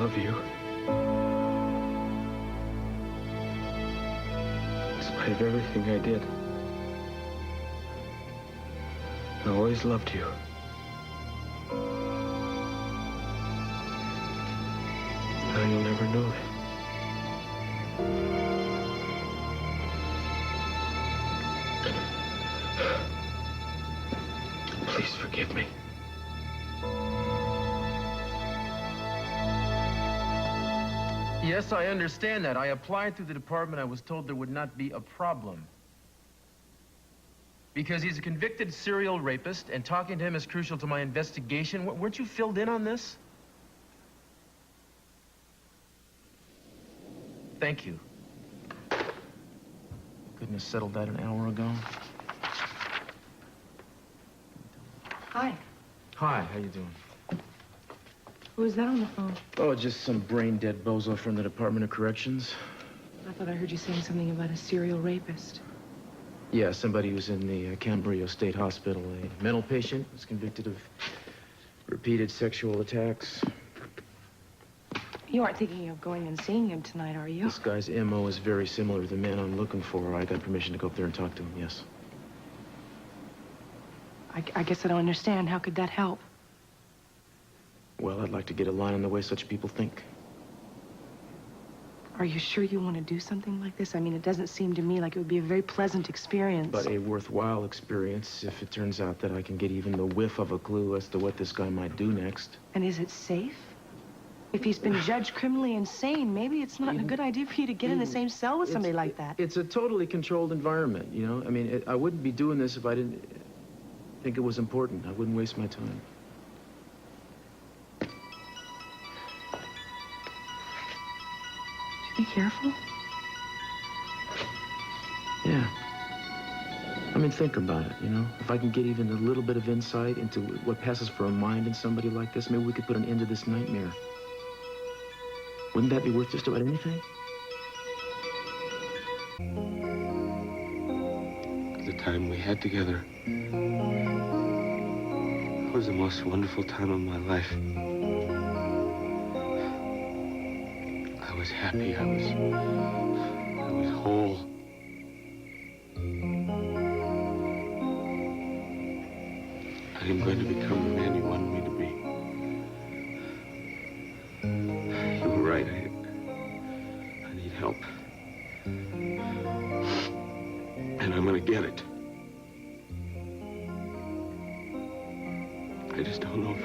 love you. In spite of everything I did, I always loved you. Now you'll never know that. Please forgive me. Yes, I understand that. I applied through the department. I was told there would not be a problem. Because he's a convicted serial rapist, and talking to him is crucial to my investigation. Weren't you filled in on this? Thank you. Couldn't have settled that an hour ago. Hi. Hi, how you doing? Who was that on the phone? Oh, just some brain-dead bozo from the Department of Corrections. I thought I heard you saying something about a serial rapist. Yeah, somebody who's in the Cambrio State Hospital. A mental patient was convicted of repeated sexual attacks. You aren't thinking of going and seeing him tonight, are you? This guy's M.O. is very similar to the man I'm looking for. I got permission to go up there and talk to him, yes. I guess I don't understand. How could that help? Well, I'd like to get a line on the way such people think. Are you sure you want to do something like this? I mean, it doesn't seem to me like it would be a very pleasant experience. But a worthwhile experience if it turns out that I can get even the whiff of a clue as to what this guy might do next. And is it safe? If he's been judged criminally insane, maybe it's not a good idea for you to get in the same cell with somebody like that. It's a totally controlled environment, you know? I mean, I wouldn't be doing this if I didn't think it was important. I wouldn't waste my time. Be careful. Yeah. I mean, think about it, you know? If I can get even a little bit of insight into what passes for a mind in somebody like this, maybe we could put an end to this nightmare. Wouldn't that be worth just about anything? The time we had together was the most wonderful time of my life. I was happy. I was whole. I am going to become the man you wanted me to be. You were right. I need help. And I'm going to get it. I just don't know if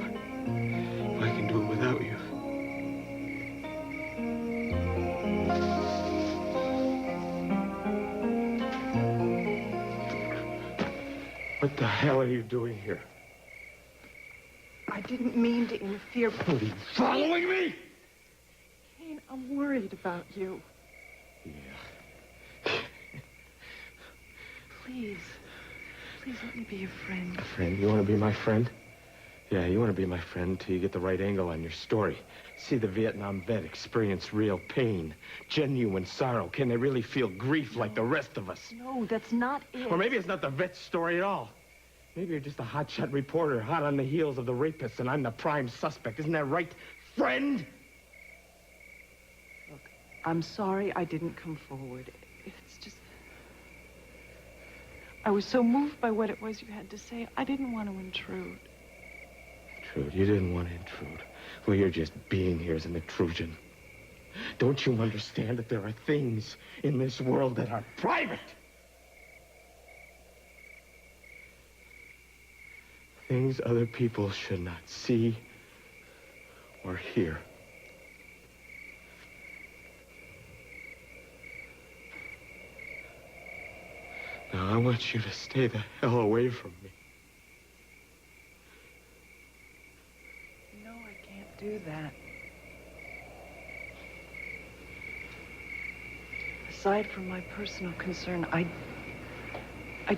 I can do it without you. What the hell are you doing here? I didn't mean to interfere, but... Are you following me? Kane, I'm worried about you. Yeah. Please. Please let me be your friend. A friend? You want to be my friend? Yeah, you want to be my friend until you get the right angle on your story. See the Vietnam vet experience real pain, genuine sorrow. Can they really feel grief like the rest of us? No, that's not it. Or maybe it's not the vet's story at all. Maybe you're just a hotshot reporter, hot on the heels of the rapist, and I'm the prime suspect. Isn't that right, friend? Look, I'm sorry I didn't come forward. It's just... I was so moved by what it was you had to say, I didn't want to intrude. Intrude? You didn't want to intrude. Well, you're just being here as an intrusion. Don't you understand that there are things in this world that are private? Things other people should not see or hear. Now, I want you to stay the hell away from me. No, I can't do that. Aside from my personal concern, I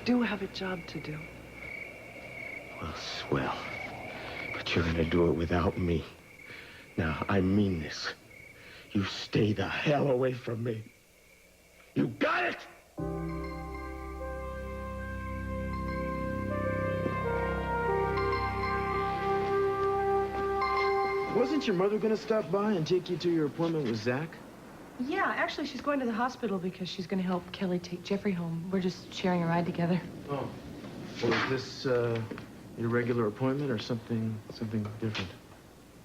do have a job to do. Well, swell. But you're gonna do it without me. Now, I mean this. You stay the hell away from me. You got it? Wasn't your mother gonna stop by and take you to your appointment with Zach? Yeah, actually, she's going to the hospital because she's going to help Kelly take Jeffrey home. We're just sharing a ride together. Oh. Well, is this, your regular appointment or something different?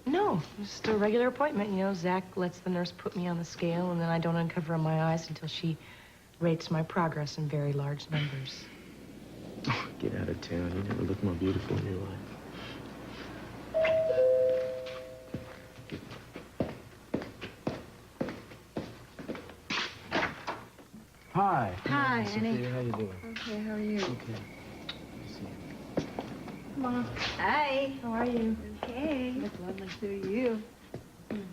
No, just a regular appointment. You know, Zach lets the nurse put me on the scale, and then I don't uncover my eyes until she rates my progress in very large numbers. Oh, get out of town. You never looked more beautiful in your life. Hi. Hi, Sophia, Annie. how you doing? Okay, how are you? Okay. Come on. Hi. How are you? Okay. Look lovely. So are you.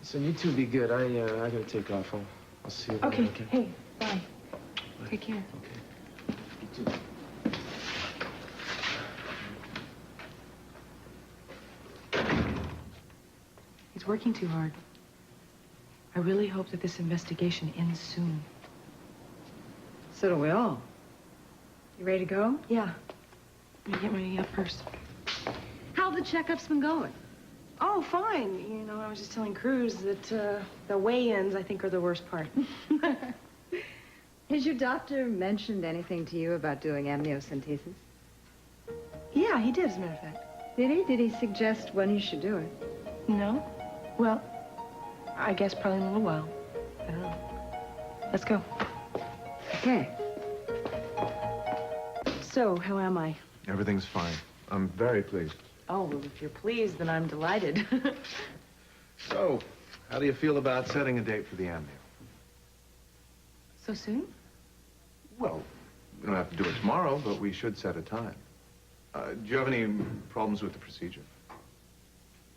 So you two be good. I gotta take off. I'll see you later, Okay. okay? Hey, bye. Take care. Okay. You too. He's working too hard. I really hope that this investigation ends soon. So do we all. You ready to go? Yeah. Let me get my purse. How the checkups been going? Oh, fine. You know, I was just telling Cruz that the weigh-ins, I think, are the worst part. Has your doctor mentioned anything to you about doing amniocentesis? Yeah, he did, as a matter of fact. Did he? Did he suggest when you should do it? No? Well, I guess probably in a little while. I don't know. Let's go. Okay. So, how am I? Everything's fine. I'm very pleased. Oh, well, if you're pleased, then I'm delighted. So, how do you feel about setting a date for the amnio? So soon? Well, we don't have to do it tomorrow, but we should set a time. Do you have any problems with the procedure?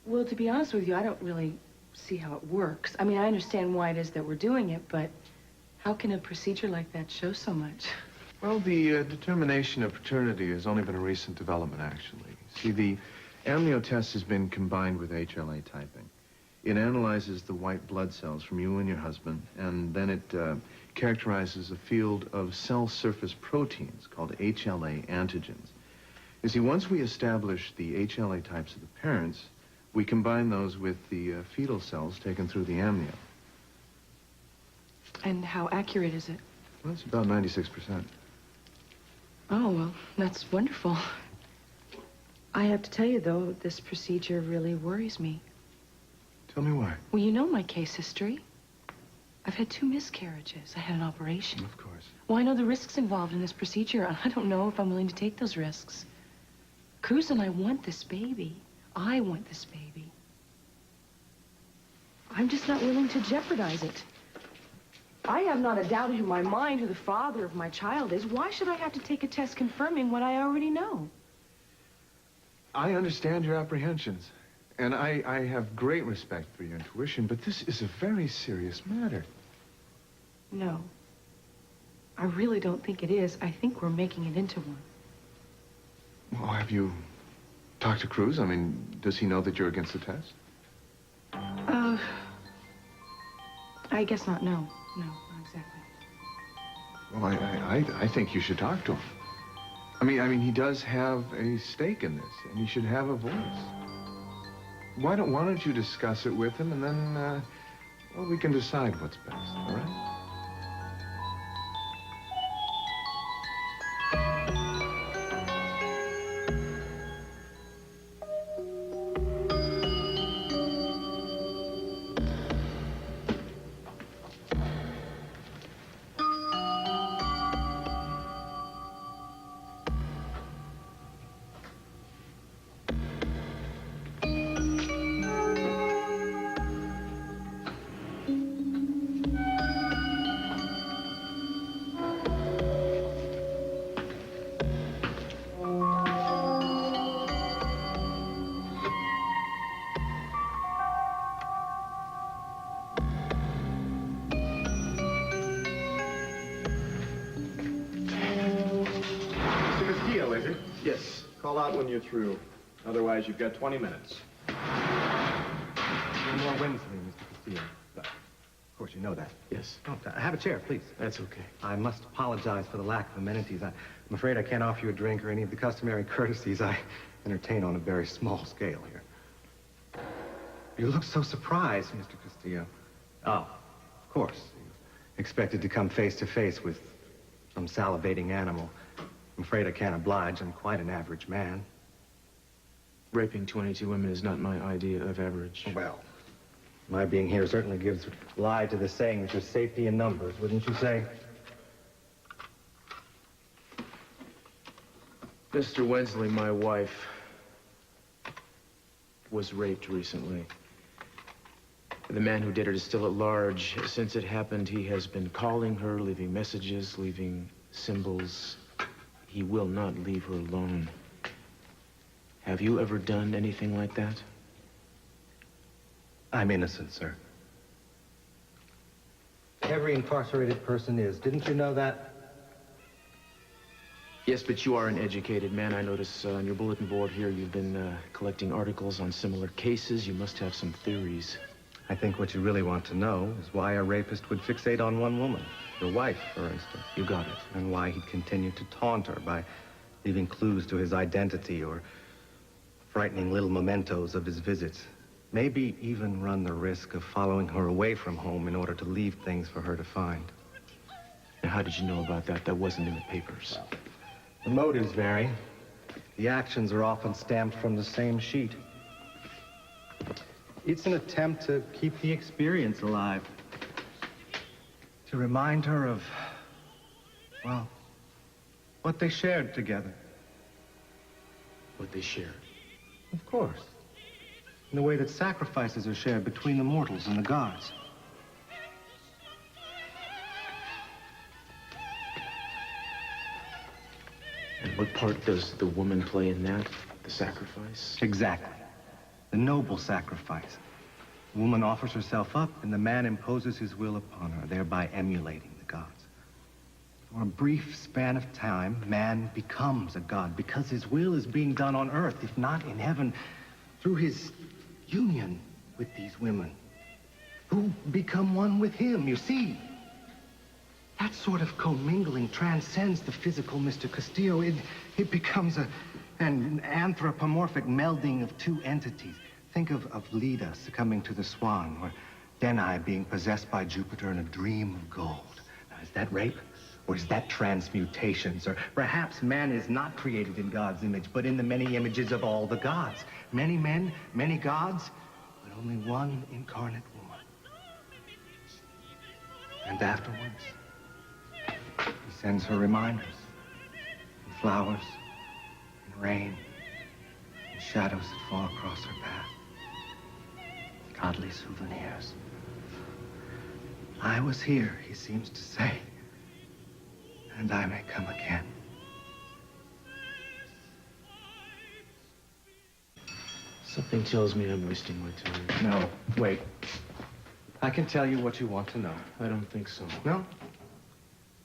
Well, to be honest with you, I don't really see how it works. I mean, I understand why it is that we're doing it, but how can a procedure like that show so much? Well, the determination of paternity has only been a recent development, actually. See, the amnio test has been combined with HLA typing. It analyzes the white blood cells from you and your husband, and then it characterizes a field of cell surface proteins called HLA antigens. You see, once we establish the HLA types of the parents, we combine those with the fetal cells taken through the amnio. And how accurate is it? Well, it's about 96%. Oh, well, that's wonderful. I have to tell you, though, this procedure really worries me. Tell me why. Well, you know my case history. I've had 2 miscarriages. I had an operation. Of course. Well, I know the risks involved in this procedure, and I don't know if I'm willing to take those risks. Cruz and I want this baby. I want this baby. I'm just not willing to jeopardize it. I have not a doubt in my mind who the father of my child is. Why should I have to take a test confirming what I already know? I understand your apprehensions, and I have great respect for your intuition, but this is a very serious matter. No. I really don't think it is. I think we're making it into one. Well, have you talked to Cruz? I mean, does he know that you're against the test? I guess not. No, not exactly. Well, I think you should talk to him. I mean, he does have a stake in this, and he should have a voice. Why don't you discuss it with him, and then, well, we can decide what's best, all right? Is it? Yes. Call out when you're through. Otherwise, you've got 20 minutes. No more wins for me, Mr. Castillo. But, of course, you know that. Yes. Oh, have a chair, please. That's okay. I must apologize for the lack of amenities. I'm afraid I can't offer you a drink or any of the customary courtesies I entertain on a very small scale here. You look so surprised, Mr. Castillo. Oh, of course. You expected to come face to face with some salivating animal. I'm afraid I can't oblige. I'm quite an average man. Raping 22 women is not my idea of average. Well, my being here certainly gives lie to the saying that there's safety in numbers, wouldn't you say? Mr. Wensley, my wife, was raped recently. The man who did it is still at large. Since it happened, he has been calling her, leaving messages, leaving symbols. He will not leave her alone. Have you ever done anything like that? I'm innocent, sir. Every incarcerated person is. Didn't you know that? Yes, but you are an educated man. I notice on your bulletin board here you've been collecting articles on similar cases. You must have some theories. I think what you really want to know is why a rapist would fixate on one woman. Your wife, for instance. You got it. And why he'd continue to taunt her by leaving clues to his identity or frightening little mementos of his visits. Maybe even run the risk of following her away from home in order to leave things for her to find. Now, how did you know about that? That wasn't in the papers. Well, the motives vary. The actions are often stamped from the same sheet. It's an attempt to keep the experience alive. To remind her of, well, what they shared together. What they shared? Of course. In the way that sacrifices are shared between the mortals and the gods. And what part does the woman play in that? The sacrifice? Exactly. The noble sacrifice. The woman offers herself up, and the man imposes his will upon her, thereby emulating the gods. For a brief span of time, man becomes a god because his will is being done on earth, if not in heaven, through his union with these women, who become one with him, you see. That sort of commingling transcends the physical, Mr. Castillo. It becomes an anthropomorphic melding of two entities. Think of Leda succumbing to the swan, or Denai being possessed by Jupiter in a dream of gold. Now, is that rape? Or is that transmutations? Or perhaps man is not created in God's image, but in the many images of all the gods. Many men, many gods, but only one incarnate woman. And afterwards, he sends her reminders, and flowers, and rain, and shadows that fall across her path. Godly souvenirs. I was here, he seems to say. And I may come again. Something tells me I'm wasting my time. No, wait. I can tell you what you want to know. I don't think so. No?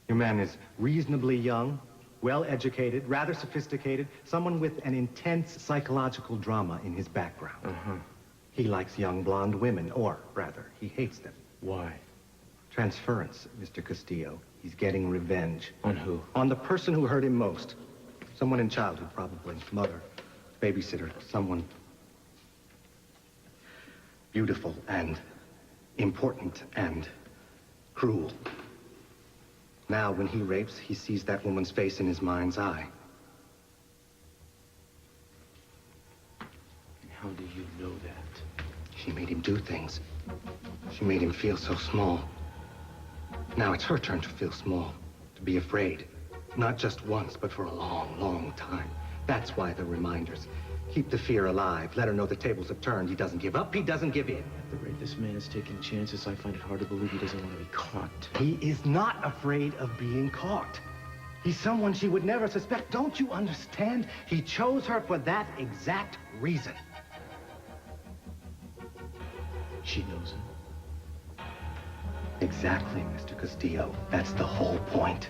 Your man is reasonably young, well-educated, rather sophisticated, someone with an intense psychological drama in his background. Uh-huh. He likes young blonde women, or rather, he hates them. Why? Transference, Mr. Castillo. He's getting revenge. On who? On the person who hurt him most. Someone in childhood, probably. Mother, babysitter, someone beautiful and important and cruel. Now, when he rapes, he sees that woman's face in his mind's eye. And how do you know that? She made him do things. She made him feel so small. Now it's her turn to feel small, to be afraid. Not just once, but for a long, long time. That's why the reminders. Keep the fear alive. Let her know the tables have turned. He doesn't give up. He doesn't give in. At the rate this man is taking chances, I find it hard to believe he doesn't want to be caught. He is not afraid of being caught. He's someone she would never suspect. Don't you understand? He chose her for that exact reason. She knows him. Exactly, Mr. Castillo. That's the whole point.